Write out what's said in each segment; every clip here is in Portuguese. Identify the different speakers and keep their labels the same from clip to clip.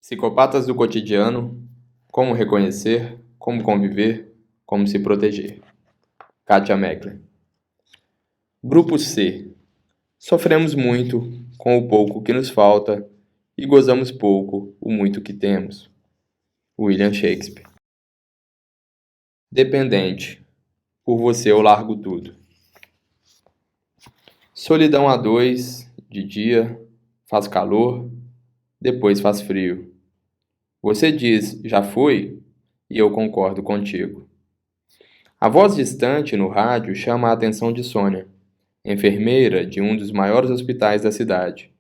Speaker 1: Psicopatas do cotidiano, como reconhecer, como conviver, como se proteger. Katia Meckler. Grupo C. Sofremos muito com o pouco que nos falta e gozamos pouco o muito que temos. William Shakespeare. Dependente. Por você eu largo tudo. Solidão a dois, de dia, faz calor, depois faz frio. Você diz, já foi? E eu concordo contigo. A voz distante no rádio chama a atenção de Sônia, enfermeira de um dos maiores hospitais da cidade.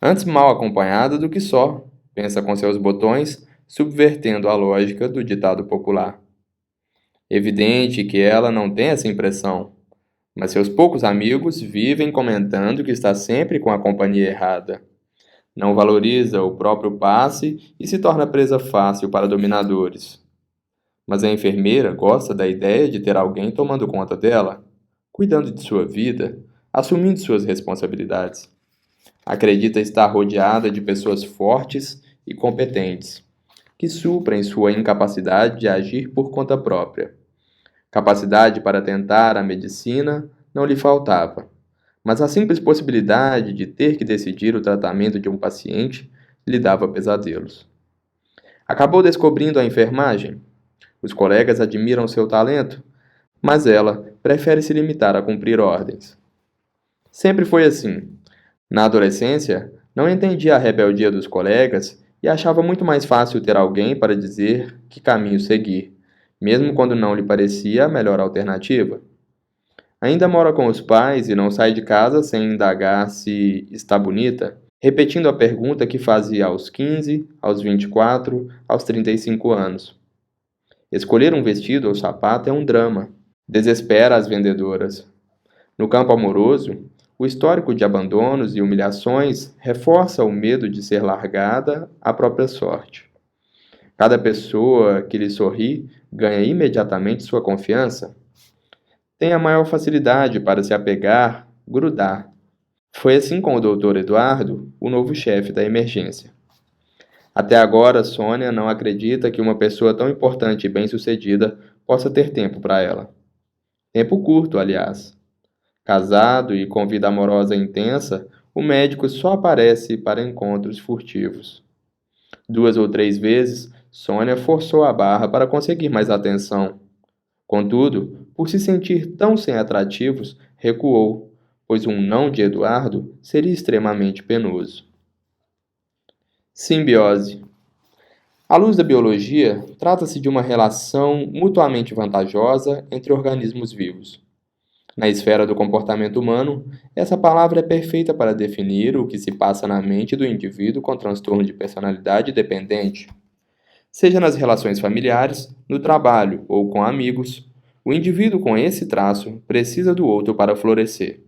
Speaker 1: Antes mal acompanhada do que só, pensa com seus botões, subvertendo a lógica do ditado popular. Evidente que ela não tem essa impressão, mas seus poucos amigos vivem comentando que está sempre com a companhia errada. Não valoriza o próprio passe e se torna presa fácil para dominadores. Mas a enfermeira gosta da ideia de ter alguém tomando conta dela, cuidando de sua vida, assumindo suas responsabilidades. Acredita estar rodeada de pessoas fortes e competentes, que suprem sua incapacidade de agir por conta própria. Capacidade para tentar a medicina não lhe faltava, mas a simples possibilidade de ter que decidir o tratamento de um paciente lhe dava pesadelos. Acabou descobrindo a enfermagem. Os colegas admiram seu talento, mas ela prefere se limitar a cumprir ordens. Sempre foi assim. Na adolescência, não entendia a rebeldia dos colegas e achava muito mais fácil ter alguém para dizer que caminho seguir, mesmo quando não lhe parecia a melhor alternativa. Ainda mora com os pais e não sai de casa sem indagar se está bonita, repetindo a pergunta que fazia aos 15, aos 24, aos 35 anos. Escolher um vestido ou sapato é um drama. Desespera as vendedoras. No campo amoroso, o histórico de abandonos e humilhações reforça o medo de ser largada à própria sorte. Cada pessoa que lhe sorri ganha imediatamente sua confiança. Tem a maior facilidade para se apegar, grudar. Foi assim com o Dr. Eduardo, o novo chefe da emergência. Até agora, Sônia não acredita que uma pessoa tão importante e bem-sucedida possa ter tempo para ela. Tempo curto, aliás. Casado e com vida amorosa intensa, o médico só aparece para encontros furtivos. 2 ou 3 vezes, Sônia forçou a barra para conseguir mais atenção. Contudo, por se sentir tão sem atrativos, recuou, pois um não de Eduardo seria extremamente penoso. Simbiose. À luz da biologia, trata-se de uma relação mutuamente vantajosa entre organismos vivos. Na esfera do comportamento humano, essa palavra é perfeita para definir o que se passa na mente do indivíduo com transtorno de personalidade dependente. Seja nas relações familiares, no trabalho ou com amigos, o indivíduo com esse traço precisa do outro para florescer.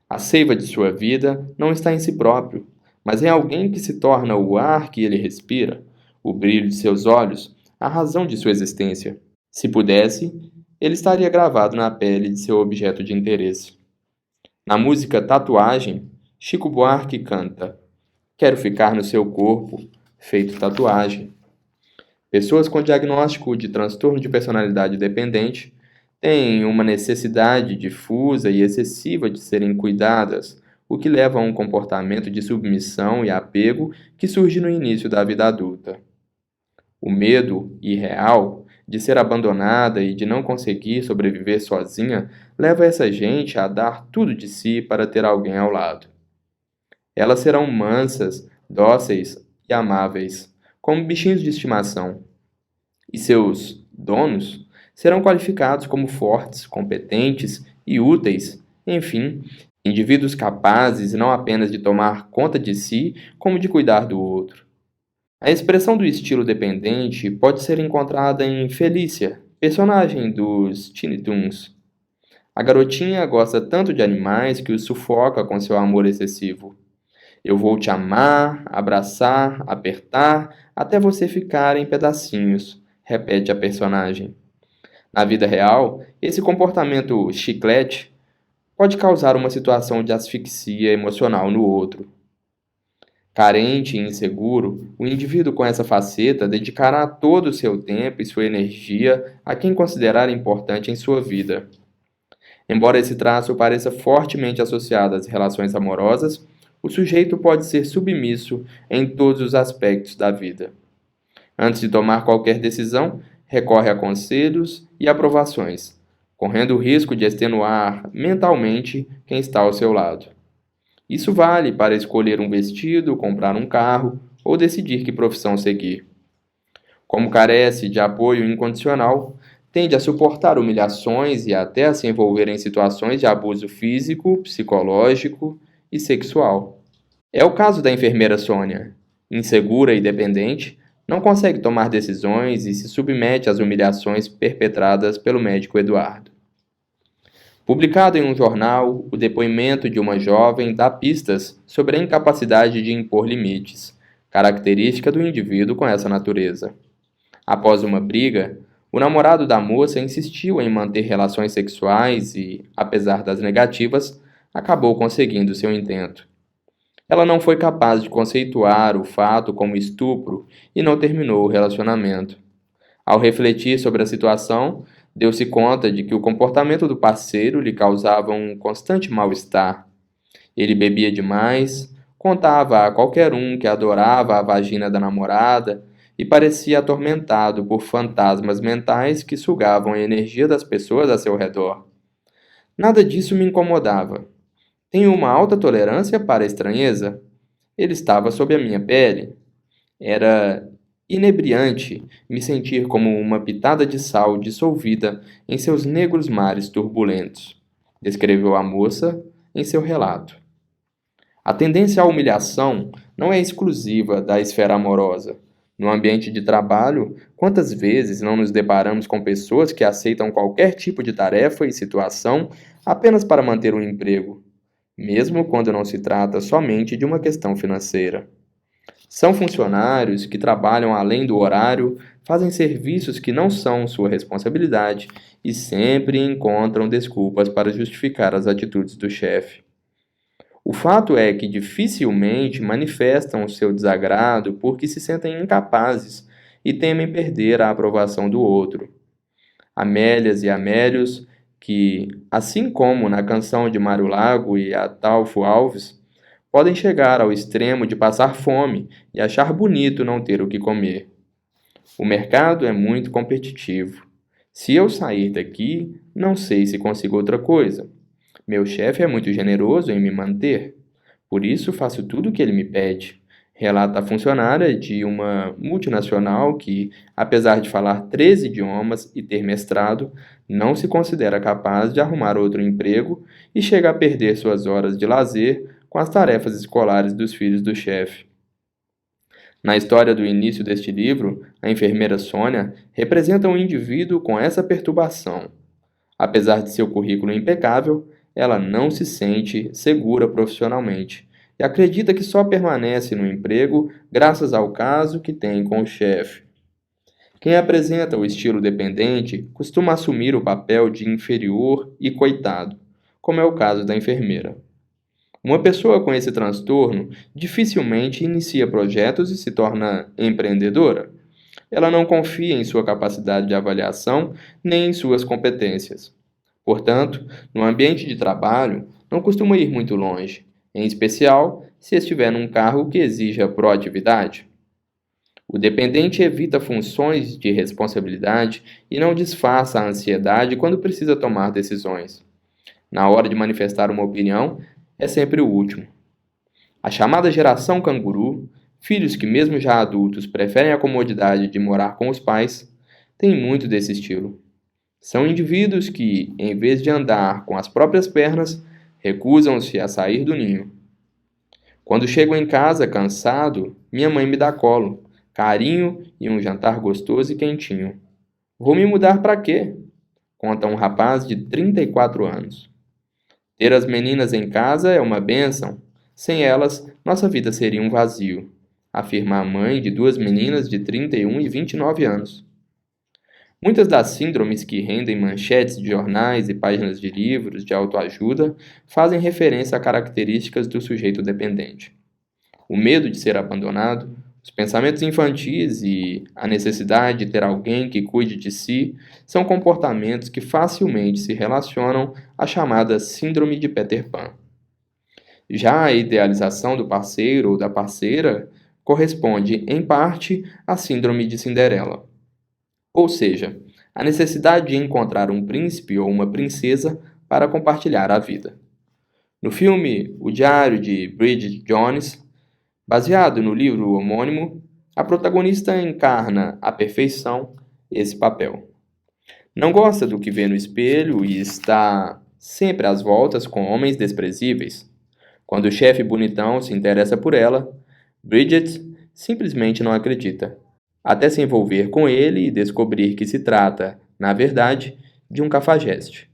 Speaker 1: A seiva de sua vida não está em si próprio, mas em alguém que se torna o ar que ele respira, o brilho de seus olhos, a razão de sua existência. Se pudesse, ele estaria gravado na pele de seu objeto de interesse. Na música Tatuagem, Chico Buarque canta: "Quero ficar no seu corpo, feito tatuagem." Pessoas com diagnóstico de transtorno de personalidade dependente têm uma necessidade difusa e excessiva de serem cuidadas, o que leva a um comportamento de submissão e apego que surge no início da vida adulta. O medo irreal de ser abandonada e de não conseguir sobreviver sozinha leva essa gente a dar tudo de si para ter alguém ao lado. Elas serão mansas, dóceis e amáveis, como bichinhos de estimação. E seus donos serão qualificados como fortes, competentes e úteis, enfim, indivíduos capazes não apenas de tomar conta de si, como de cuidar do outro. A expressão do estilo dependente pode ser encontrada em Felícia, personagem dos Tiny Toons. A garotinha gosta tanto de animais que os sufoca com seu amor excessivo. Eu vou te amar, abraçar, apertar, até você ficar em pedacinhos, repete a personagem. Na vida real, esse comportamento chiclete pode causar uma situação de asfixia emocional no outro. Carente e inseguro, o indivíduo com essa faceta dedicará todo o seu tempo e sua energia a quem considerar importante em sua vida. Embora esse traço pareça fortemente associado às relações amorosas, o sujeito pode ser submisso em todos os aspectos da vida. Antes de tomar qualquer decisão, recorre a conselhos e aprovações, correndo o risco de extenuar mentalmente quem está ao seu lado. Isso vale para escolher um vestido, comprar um carro ou decidir que profissão seguir. Como carece de apoio incondicional, tende a suportar humilhações e até a se envolver em situações de abuso físico, psicológico e sexual. É o caso da enfermeira Sônia. Insegura e dependente, não consegue tomar decisões e se submete às humilhações perpetradas pelo médico Eduardo. Publicado em um jornal, o depoimento de uma jovem dá pistas sobre a incapacidade de impor limites, característica do indivíduo com essa natureza. Após uma briga, o namorado da moça insistiu em manter relações sexuais e, apesar das negativas, acabou conseguindo seu intento. Ela não foi capaz de conceituar o fato como estupro e não terminou o relacionamento. Ao refletir sobre a situação, deu-se conta de que o comportamento do parceiro lhe causava um constante mal-estar. Ele bebia demais, contava a qualquer um que adorava a vagina da namorada e parecia atormentado por fantasmas mentais que sugavam a energia das pessoas a seu redor. Nada disso me incomodava. Tenho uma alta tolerância para a estranheza. Ele estava sob a minha pele. Era inebriante me sentir como uma pitada de sal dissolvida em seus negros mares turbulentos, descreveu a moça em seu relato. A tendência à humilhação não é exclusiva da esfera amorosa. No ambiente de trabalho, quantas vezes não nos deparamos com pessoas que aceitam qualquer tipo de tarefa e situação apenas para manter um emprego, mesmo quando não se trata somente de uma questão financeira? São funcionários que trabalham além do horário, fazem serviços que não são sua responsabilidade e sempre encontram desculpas para justificar as atitudes do chefe. O fato é que dificilmente manifestam o seu desagrado porque se sentem incapazes e temem perder a aprovação do outro. Amélias e Amélios, que, assim como na canção de Mário Lago e Ataulfo Alves, podem chegar ao extremo de passar fome e achar bonito não ter o que comer. O mercado é muito competitivo. Se eu sair daqui, não sei se consigo outra coisa. Meu chefe é muito generoso em me manter. Por isso faço tudo o que ele me pede. Relata a funcionária de uma multinacional que, apesar de falar 13 idiomas e ter mestrado, não se considera capaz de arrumar outro emprego e chega a perder suas horas de lazer com as tarefas escolares dos filhos do chefe. Na história do início deste livro, a enfermeira Sônia representa um indivíduo com essa perturbação. Apesar de seu currículo impecável, ela não se sente segura profissionalmente e acredita que só permanece no emprego graças ao caso que tem com o chefe. Quem apresenta o estilo dependente costuma assumir o papel de inferior e coitado, como é o caso da enfermeira. Uma pessoa com esse transtorno dificilmente inicia projetos e se torna empreendedora. Ela não confia em sua capacidade de avaliação nem em suas competências. Portanto, no ambiente de trabalho, não costuma ir muito longe, em especial se estiver num cargo que exija proatividade. O dependente evita funções de responsabilidade e não disfarça a ansiedade quando precisa tomar decisões. Na hora de manifestar uma opinião, é sempre o último. A chamada geração canguru, filhos que mesmo já adultos preferem a comodidade de morar com os pais, tem muito desse estilo. São indivíduos que, em vez de andar com as próprias pernas, recusam-se a sair do ninho. Quando chego em casa cansado, minha mãe me dá colo, carinho e um jantar gostoso e quentinho. Vou me mudar para quê? Conta um rapaz de 34 anos. Ter as meninas em casa é uma bênção. Sem elas, nossa vida seria um vazio, afirma a mãe de duas meninas de 31 e 29 anos. Muitas das síndromes que rendem manchetes de jornais e páginas de livros de autoajuda fazem referência a características do sujeito dependente. O medo de ser abandonado, os pensamentos infantis e a necessidade de ter alguém que cuide de si são comportamentos que facilmente se relacionam à chamada Síndrome de Peter Pan. Já a idealização do parceiro ou da parceira corresponde, em parte, à Síndrome de Cinderela, ou seja, a necessidade de encontrar um príncipe ou uma princesa para compartilhar a vida. No filme O Diário de Bridget Jones, baseado no livro homônimo, a protagonista encarna à perfeição esse papel. Não gosta do que vê no espelho e está sempre às voltas com homens desprezíveis. Quando o chefe bonitão se interessa por ela, Bridget simplesmente não acredita, até se envolver com ele e descobrir que se trata, na verdade, de um cafajeste.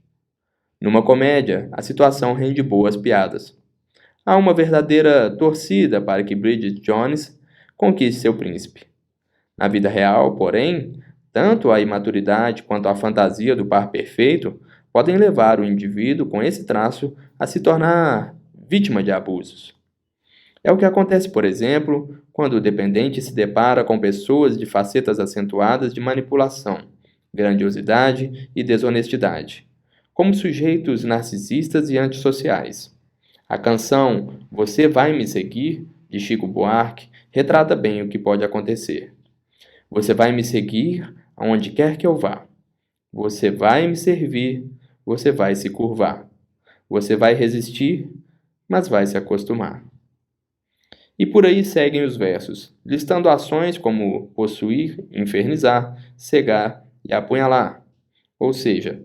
Speaker 1: Numa comédia, a situação rende boas piadas. Há uma verdadeira torcida para que Bridget Jones conquiste seu príncipe. Na vida real, porém, tanto a imaturidade quanto a fantasia do par perfeito podem levar o indivíduo com esse traço a se tornar vítima de abusos. É o que acontece, por exemplo, quando o dependente se depara com pessoas de facetas acentuadas de manipulação, grandiosidade e desonestidade, como sujeitos narcisistas e antissociais. A canção Você Vai Me Seguir, de Chico Buarque, retrata bem o que pode acontecer. Você vai me seguir aonde quer que eu vá. Você vai me servir, você vai se curvar. Você vai resistir, mas vai se acostumar. E por aí seguem os versos, listando ações como possuir, infernizar, cegar e apunhalar. Ou seja,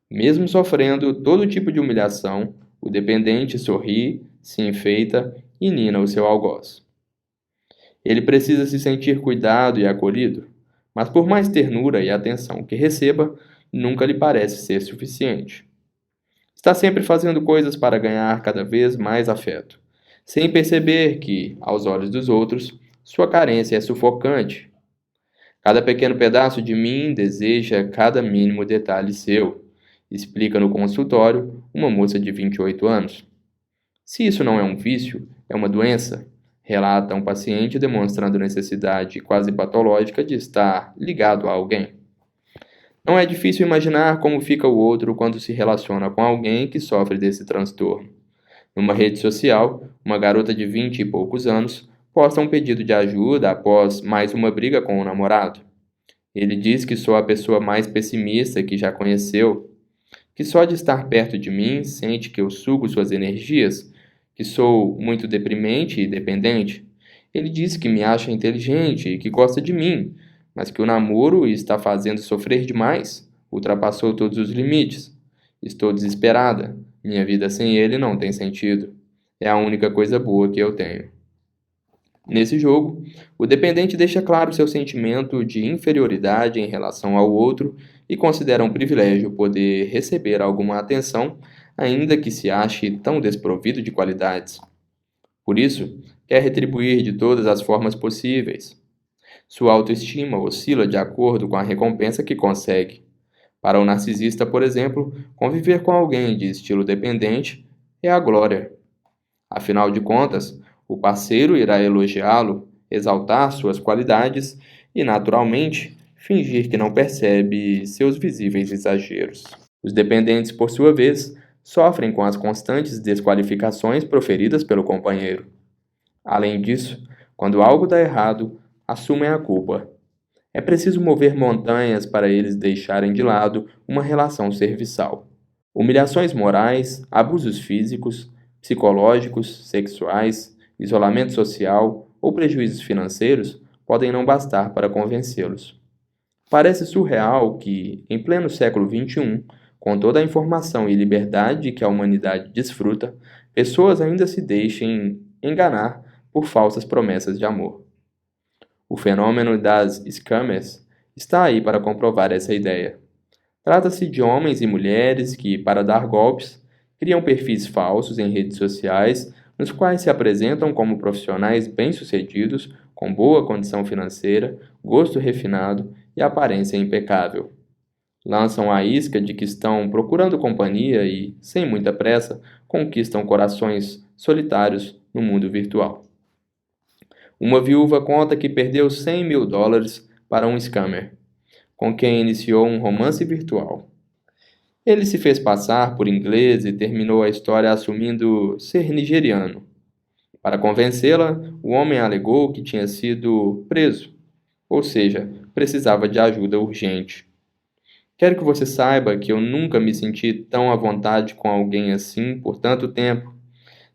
Speaker 1: mesmo sofrendo todo tipo de humilhação, o dependente sorri, se enfeita e nina o seu algoz. Ele precisa se sentir cuidado e acolhido, mas por mais ternura e atenção que receba, nunca lhe parece ser suficiente. Está sempre fazendo coisas para ganhar cada vez mais afeto, sem perceber que, aos olhos dos outros, sua carência é sufocante. Cada pequeno pedaço de mim deseja cada mínimo detalhe seu, explica no consultório uma moça de 28 anos. Se isso não é um vício, é uma doença, relata um paciente demonstrando necessidade quase patológica de estar ligado a alguém. Não é difícil imaginar como fica o outro quando se relaciona com alguém que sofre desse transtorno. Numa rede social, uma garota de 20 e poucos anos posta um pedido de ajuda após mais uma briga com o namorado. Ele diz que sou a pessoa mais pessimista que já conheceu, que só de estar perto de mim sente que eu sugo suas energias, que sou muito deprimente e dependente. Ele diz que me acha inteligente e que gosta de mim, mas que o namoro está fazendo sofrer demais, ultrapassou todos os limites. Estou desesperada. Minha vida sem ele não tem sentido. É a única coisa boa que eu tenho. Nesse jogo, o dependente deixa claro seu sentimento de inferioridade em relação ao outro e considera um privilégio poder receber alguma atenção, ainda que se ache tão desprovido de qualidades. Por isso, quer retribuir de todas as formas possíveis. Sua autoestima oscila de acordo com a recompensa que consegue. Para o narcisista, por exemplo, conviver com alguém de estilo dependente é a glória. Afinal de contas, o parceiro irá elogiá-lo, exaltar suas qualidades e, naturalmente, fingir que não percebe seus visíveis exageros. Os dependentes, por sua vez, sofrem com as constantes desqualificações proferidas pelo companheiro. Além disso, quando algo dá errado, assumem a culpa. É preciso mover montanhas para eles deixarem de lado uma relação serviçal. Humilhações morais, abusos físicos, psicológicos, sexuais, isolamento social ou prejuízos financeiros podem não bastar para convencê-los. Parece surreal que, em pleno século XXI, com toda a informação e liberdade que a humanidade desfruta, pessoas ainda se deixem enganar por falsas promessas de amor. O fenômeno das scammers está aí para comprovar essa ideia. Trata-se de homens e mulheres que, para dar golpes, criam perfis falsos em redes sociais, nos quais se apresentam como profissionais bem-sucedidos, com boa condição financeira, gosto refinado e aparência impecável. Lançam a isca de que estão procurando companhia e, sem muita pressa, conquistam corações solitários no mundo virtual. Uma viúva conta que perdeu $100.000 para um scammer, com quem iniciou um romance virtual. Ele se fez passar por inglês e terminou a história assumindo ser nigeriano. Para convencê-la, o homem alegou que tinha sido preso, ou seja, precisava de ajuda urgente. Quero que você saiba que eu nunca me senti tão à vontade com alguém assim por tanto tempo.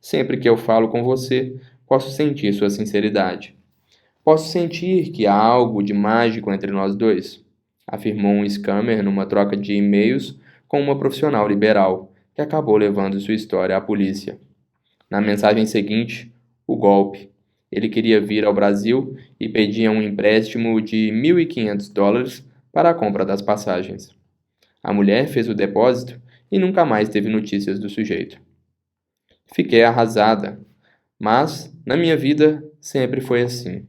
Speaker 1: Sempre que eu falo com você, posso sentir sua sinceridade. Posso sentir que há algo de mágico entre nós dois, afirmou um scammer numa troca de e-mails com uma profissional liberal, que acabou levando sua história à polícia. Na mensagem seguinte, o golpe. Ele queria vir ao Brasil e pedia um empréstimo de $1.500 para a compra das passagens. A mulher fez o depósito e nunca mais teve notícias do sujeito. Fiquei arrasada, mas na minha vida sempre foi assim.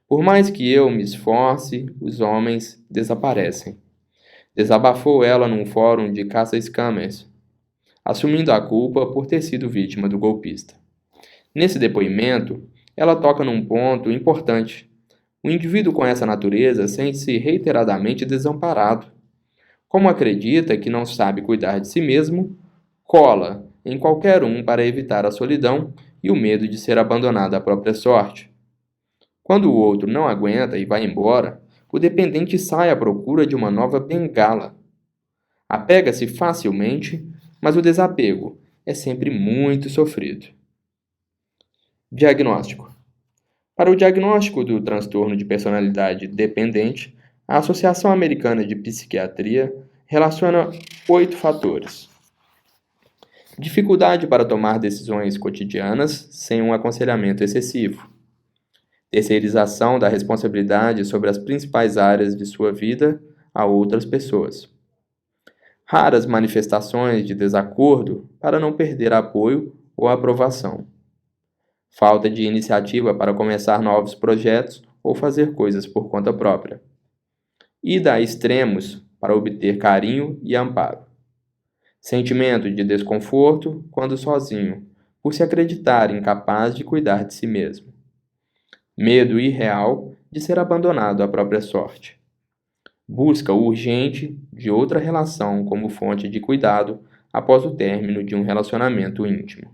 Speaker 1: Por mais que eu me esforce, os homens desaparecem. Desabafou ela num fórum de caça-scammers, assumindo a culpa por ter sido vítima do golpista. Nesse depoimento, ela toca num ponto importante. O indivíduo com essa natureza sente-se reiteradamente desamparado. Como acredita que não sabe cuidar de si mesmo, cola em qualquer um para evitar a solidão e o medo de ser abandonado à própria sorte. Quando o outro não aguenta e vai embora, o dependente sai à procura de uma nova bengala. Apega-se facilmente, mas o desapego é sempre muito sofrido. Diagnóstico. Para o diagnóstico do transtorno de personalidade dependente, a Associação Americana de Psiquiatria relaciona 8 fatores. Dificuldade para tomar decisões cotidianas sem um aconselhamento excessivo. Terceirização da responsabilidade sobre as principais áreas de sua vida a outras pessoas. Raras manifestações de desacordo para não perder apoio ou aprovação. Falta de iniciativa para começar novos projetos ou fazer coisas por conta própria. Ida a extremos para obter carinho e amparo. Sentimento de desconforto quando sozinho, por se acreditar incapaz de cuidar de si mesmo. Medo irreal de ser abandonado à própria sorte. Busca urgente de outra relação como fonte de cuidado após o término de um relacionamento íntimo.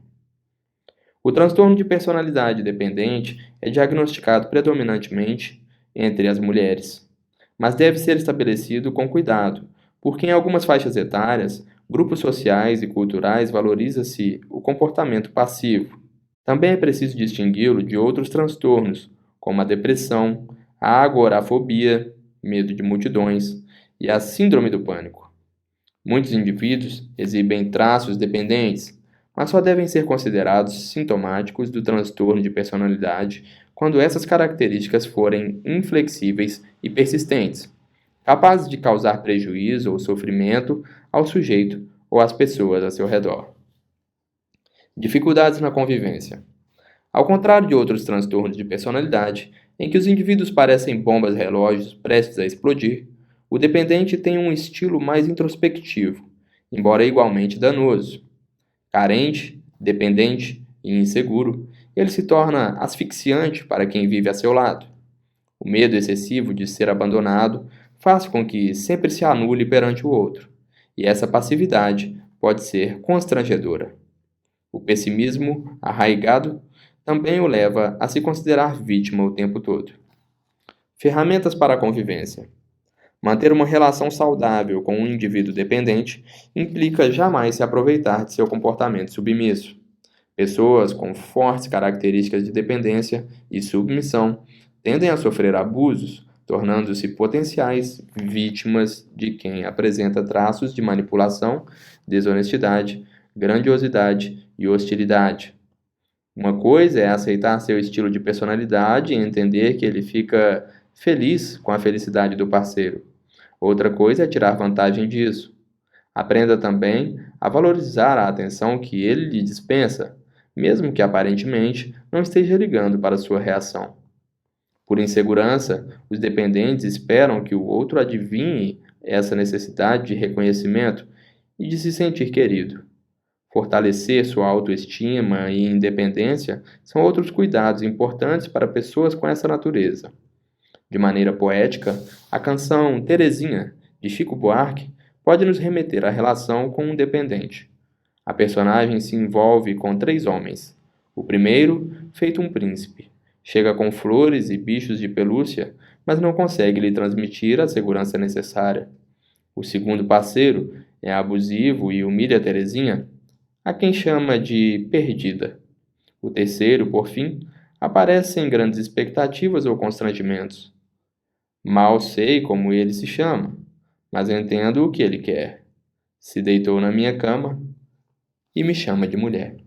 Speaker 1: O transtorno de personalidade dependente é diagnosticado predominantemente entre as mulheres, mas deve ser estabelecido com cuidado, porque em algumas faixas etárias, grupos sociais e culturais valoriza-se o comportamento passivo. Também é preciso distingui-lo de outros transtornos, como a depressão, a agorafobia, medo de multidões, e a síndrome do pânico. Muitos indivíduos exibem traços dependentes, mas só devem ser considerados sintomáticos do transtorno de personalidade quando essas características forem inflexíveis e persistentes, capazes de causar prejuízo ou sofrimento ao sujeito ou às pessoas a seu redor. Dificuldades na convivência. Ao contrário de outros transtornos de personalidade, em que os indivíduos parecem bombas relógios prestes a explodir, o dependente tem um estilo mais introspectivo, embora igualmente danoso. Carente, dependente e inseguro, ele se torna asfixiante para quem vive a seu lado. O medo excessivo de ser abandonado faz com que sempre se anule perante o outro, e essa passividade pode ser constrangedora. O pessimismo arraigado também o leva a se considerar vítima o tempo todo. Ferramentas para a convivência. Manter uma relação saudável com um indivíduo dependente implica jamais se aproveitar de seu comportamento submisso. Pessoas com fortes características de dependência e submissão tendem a sofrer abusos, tornando-se potenciais vítimas de quem apresenta traços de manipulação, desonestidade, grandiosidade e hostilidade. Uma coisa é aceitar seu estilo de personalidade e entender que ele fica feliz com a felicidade do parceiro. Outra coisa é tirar vantagem disso. Aprenda também a valorizar a atenção que ele lhe dispensa, mesmo que aparentemente não esteja ligando para sua reação. Por insegurança, os dependentes esperam que o outro adivinhe essa necessidade de reconhecimento e de se sentir querido. Fortalecer sua autoestima e independência são outros cuidados importantes para pessoas com essa natureza. De maneira poética, a canção Terezinha, de Chico Buarque, pode nos remeter à relação com um dependente. A personagem se envolve com 3 homens. O primeiro, feito um príncipe, chega com flores e bichos de pelúcia, mas não consegue lhe transmitir a segurança necessária. O segundo parceiro é abusivo e humilha Terezinha, a quem chama de perdida. O terceiro, por fim, aparece sem grandes expectativas ou constrangimentos. Mal sei como ele se chama, mas entendo o que ele quer. Se deitou na minha cama e me chama de mulher.